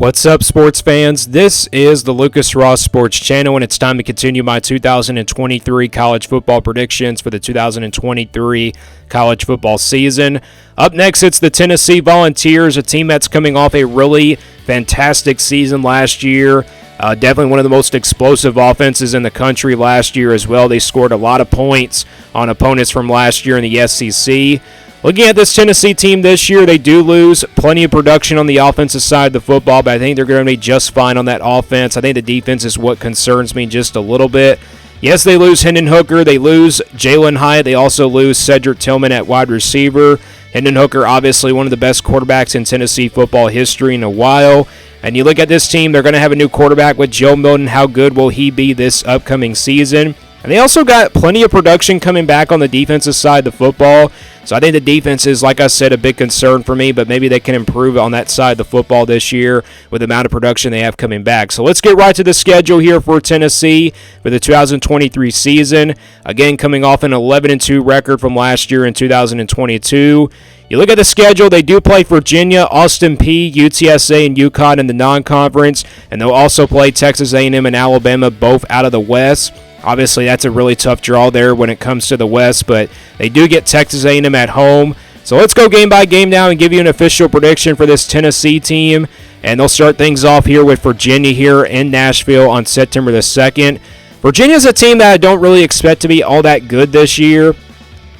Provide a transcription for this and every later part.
What's up, sports fans? This is the Lucas Ross Sports Channel, and it's time to continue my 2023 college football predictions for the 2023 college football season. Up next, it's the Tennessee Volunteers, a team that's coming off a really fantastic season last year. Definitely one of the most explosive offenses in the country last year as well. They scored a lot of points on opponents from last year in the SEC. Looking at this Tennessee team this year, they do lose plenty of production on the offensive side of the football, but I think they're going to be just fine on that offense. I think the defense is what concerns me just a little bit. Yes, they lose Hendon Hooker. They lose Jalen Hyatt. They also lose Cedric Tillman at wide receiver. Hendon Hooker, obviously one of the best quarterbacks in Tennessee football history in a while. And you look at this team, they're going to have a new quarterback with Joe Milton. How good will he be this upcoming season? And they also got plenty of production coming back on the defensive side of the football. So I think the defense is, like I said, a big concern for me, but maybe they can improve on that side of the football this year with the amount of production they have coming back. So let's get right to the schedule here for Tennessee for the 2023 season. Again, coming off an 11-2 record from last year in 2022. You look at the schedule, they do play Virginia, Austin Peay, UTSA, and UConn in the non-conference, and they'll also play Texas A&M and Alabama, both out of the West. Obviously, that's a really tough draw there when it comes to the West, but they do get Texas A&M at home. So let's go game by game now and give you an official prediction for this Tennessee team. And they'll start things off here with Virginia here in Nashville on September the 2nd. Virginia's a team that I don't really expect to be all that good this year.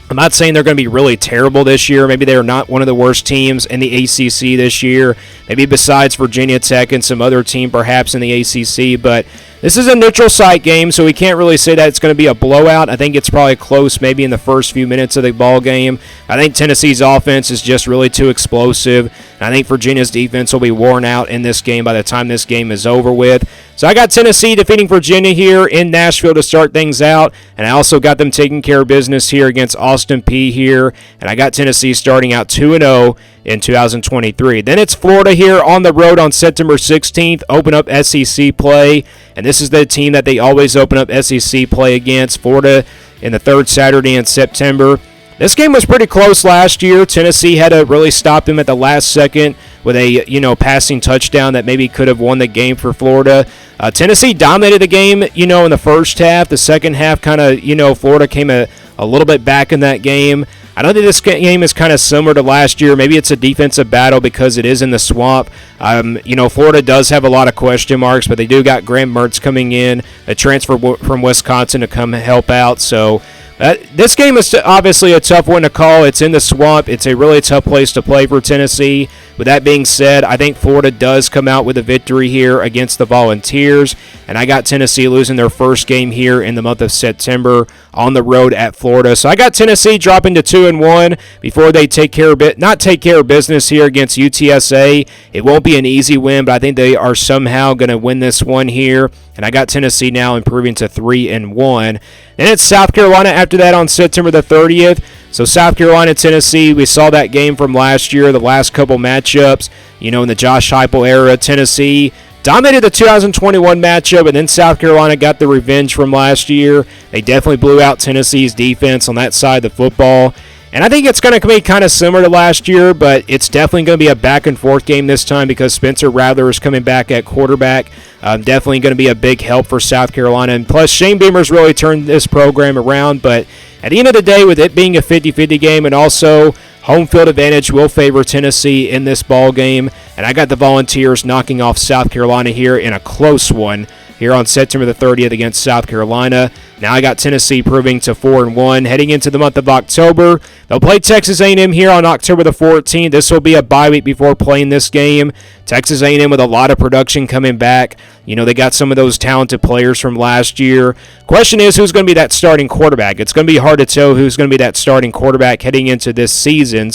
I'm not saying they're going to be really terrible this year. Maybe they're not one of the worst teams in the ACC this year. Maybe besides Virginia Tech and some other team perhaps in the ACC. But this is a neutral site game, so we can't really say that it's going to be a blowout. I think it's probably close maybe in the first few minutes of the ball game. I think Tennessee's offense is just really too explosive. And I think Virginia's defense will be worn out in this game by the time this game is over with. So I got Tennessee defeating Virginia here in Nashville to start things out. And I also got them taking care of business here against Austin Peay here. And I got Tennessee starting out 2-0 in 2023. Then it's Florida here on the road on September 16th. Open up SEC play. And this is the team that they always open up SEC play against. Florida in the third Saturday in September. This game was pretty close last year. Tennessee had to really stop them at the last second with a, passing touchdown that maybe could have won the game for Florida. Tennessee dominated the game, in the first half. The second half kind of, Florida came a little bit back in that game. I don't think this game is kind of similar to last year. Maybe it's a defensive battle because it is in the swamp. Florida does have a lot of question marks, but they do got Graham Mertz coming in, a transfer from Wisconsin to come help out. So this game is obviously a tough one to call. It's in the swamp. It's a really tough place to play for Tennessee. With that being said, I think Florida does come out with a victory here against the Volunteers, and I got Tennessee losing their first game here in the month of September on the road at Florida. So I got Tennessee dropping to 2-1 before they take care of business here against UTSA. It won't be an easy win, but I think they are somehow going to win this one here. And I got Tennessee now improving to 3-1. Then it's South Carolina after that on September the 30th. So South Carolina, Tennessee, we saw that game from last year, the last couple matchups, in the Josh Heupel era. Tennessee dominated the 2021 matchup, and then South Carolina got the revenge from last year. They definitely blew out Tennessee's defense on that side of the football. And I think it's going to be kind of similar to last year, but it's definitely going to be a back-and-forth game this time because Spencer Rattler is coming back at quarterback. Definitely going to be a big help for South Carolina. And plus, Shane Beamer's really turned this program around. But at the end of the day, with it being a 50-50 game and also home field advantage will favor Tennessee in this ball game. And I got the Volunteers knocking off South Carolina here in a close one here on September the 30th against South Carolina. Now I got Tennessee proving to 4-1. Heading into the month of October, they'll play Texas A&M here on October the 14th. This will be a bye week before playing this game. Texas A&M with a lot of production coming back. They got some of those talented players from last year. Question is, who's going to be that starting quarterback? It's going to be hard to tell who's going to be that starting quarterback heading into this season.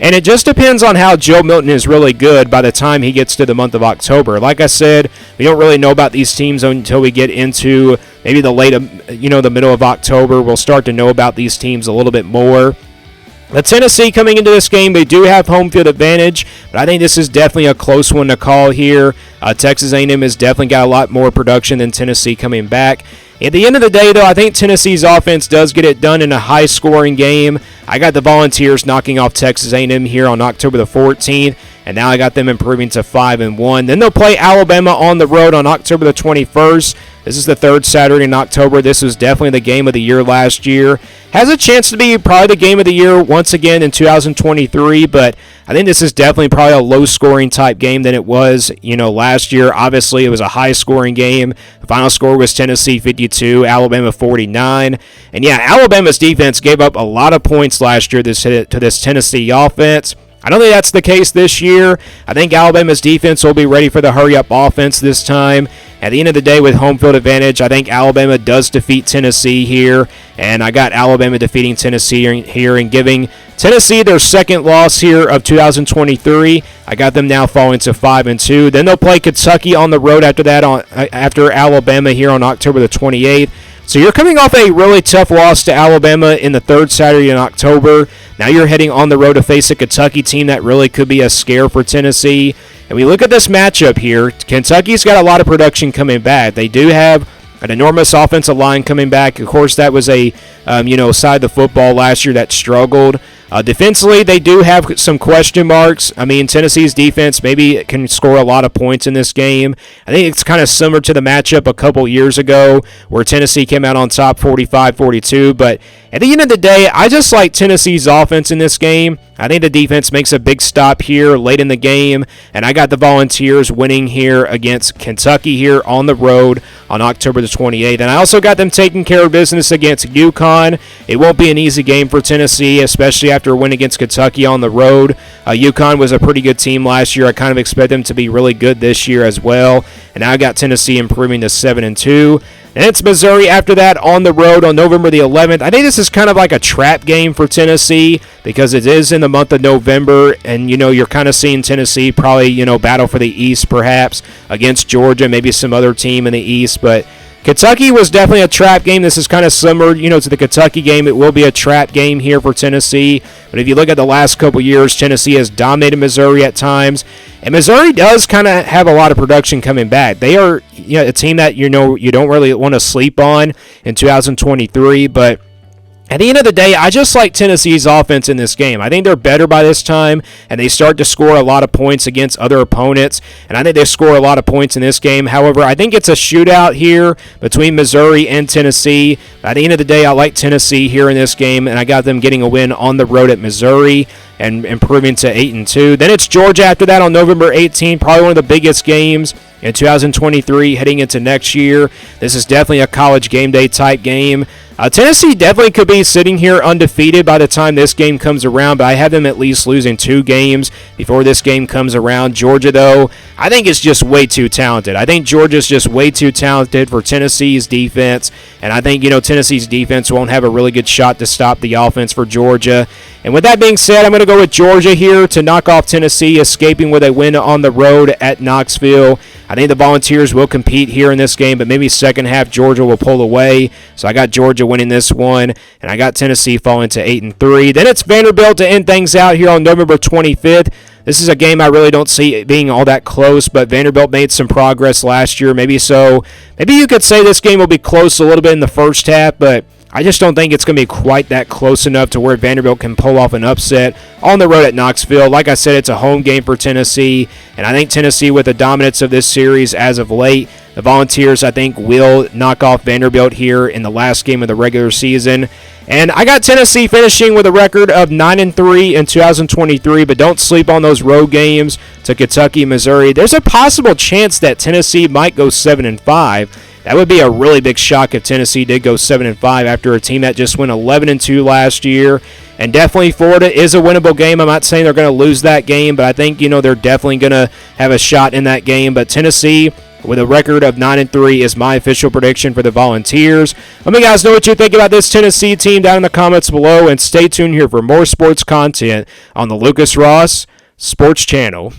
And it just depends on how Joe Milton is really good by the time he gets to the month of October. Like I said, we don't really know about these teams until we get into maybe the middle of October. We'll start to know about these teams a little bit more. But Tennessee coming into this game, they do have home field advantage, but I think this is definitely a close one to call here. Texas A&M has definitely got a lot more production than Tennessee coming back. At the end of the day, though, I think Tennessee's offense does get it done in a high-scoring game. I got the Volunteers knocking off Texas A&M here on October the 14th. and now I got them improving to 5-1. Then they'll play Alabama on the road on October the 21st. This is the third Saturday in October. This was definitely the game of the year last year. Has a chance to be probably the game of the year once again in 2023, but I think this is definitely probably a low-scoring type game than it was, last year. Obviously, it was a high-scoring game. The final score was Tennessee 52, Alabama 49. And yeah, Alabama's defense gave up a lot of points last year to this Tennessee offense. I don't think that's the case this year. I think Alabama's defense will be ready for the hurry-up offense this time. At the end of the day, with home field advantage, I think Alabama does defeat Tennessee here, and I got Alabama defeating Tennessee here and giving Tennessee their second loss here of 2023. I got them now falling to 5-2. Then they'll play Kentucky on the road after that, after Alabama here on October the 28th. So you're coming off a really tough loss to Alabama in the third Saturday in October. Now you're heading on the road to face a Kentucky team that really could be a scare for Tennessee. And we look at this matchup here. Kentucky's got a lot of production coming back. They do have an enormous offensive line coming back. Of course, that was a side of the football last year that struggled. Defensively, they do have some question marks. I mean, Tennessee's defense maybe can score a lot of points in this game. I think it's kind of similar to the matchup a couple years ago where Tennessee came out on top 45-42. But at the end of the day, I just like Tennessee's offense in this game. I think the defense makes a big stop here late in the game, and I got the Volunteers winning here against Kentucky here on the road on October the 28th. And I also got them taking care of business against UConn. It won't be an easy game for Tennessee, especially after a win against Kentucky on the road. UConn was a pretty good team last year. I kind of expect them to be really good this year as well. And now I got Tennessee improving to 7-2. And it's Missouri after that on the road on November the 11th. I think this is kind of like a trap game for Tennessee because it is in the month of November. And, you're kind of seeing Tennessee probably, battle for the East perhaps against Georgia, maybe some other team in the East. But Kentucky was definitely a trap game. This is kind of similar, to the Kentucky game. It will be a trap game here for Tennessee. But if you look at the last couple years, Tennessee has dominated Missouri at times. And Missouri does kind of have a lot of production coming back. They are a team that, you don't really want to sleep on in 2023. But at the end of the day, I just like Tennessee's offense in this game. I think they're better by this time, and they start to score a lot of points against other opponents, and I think they score a lot of points in this game. However, I think it's a shootout here between Missouri and Tennessee. At the end of the day, I like Tennessee here in this game, and I got them getting a win on the road at Missouri and improving to 8-2. Then it's Georgia after that on November 18th, probably one of the biggest games in 2023 heading into next year. This is definitely a college game day type game. Tennessee definitely could be sitting here undefeated by the time this game comes around, but I have them at least losing 2 games before this game comes around. Georgia, though, I think it's just way too talented. I think Georgia's just way too talented for Tennessee's defense, and I think, Tennessee's defense won't have a really good shot to stop the offense for Georgia. And with that being said, I'm going to go with Georgia here to knock off Tennessee, escaping with a win on the road at Knoxville. I think the Volunteers will compete here in this game, but maybe second half Georgia will pull away. So I got Georgia winning this one, and I got Tennessee falling to 8-3. Then it's Vanderbilt to end things out here on November 25th. This is a game I really don't see it being all that close, but Vanderbilt made some progress last year. Maybe you could say this game will be close a little bit in the first half, but I just don't think it's going to be quite that close enough to where Vanderbilt can pull off an upset on the road at Knoxville. Like I said, it's a home game for Tennessee, and I think Tennessee, with the dominance of this series as of late, the Volunteers, I think, will knock off Vanderbilt here in the last game of the regular season. And I got Tennessee finishing with a record of 9-3 in 2023, but don't sleep on those road games to Kentucky, Missouri. There's a possible chance that Tennessee might go 7-5. That would be a really big shock if Tennessee did go 7-5 after a team that just went 11-2 last year. And definitely Florida is a winnable game. I'm not saying they're going to lose that game, but I think, they're definitely going to have a shot in that game. But Tennessee, with a record of 9-3, is my official prediction for the Volunteers. Let me guys know what you think about this Tennessee team down in the comments below, and stay tuned here for more sports content on the Lucas Ross Sports Channel.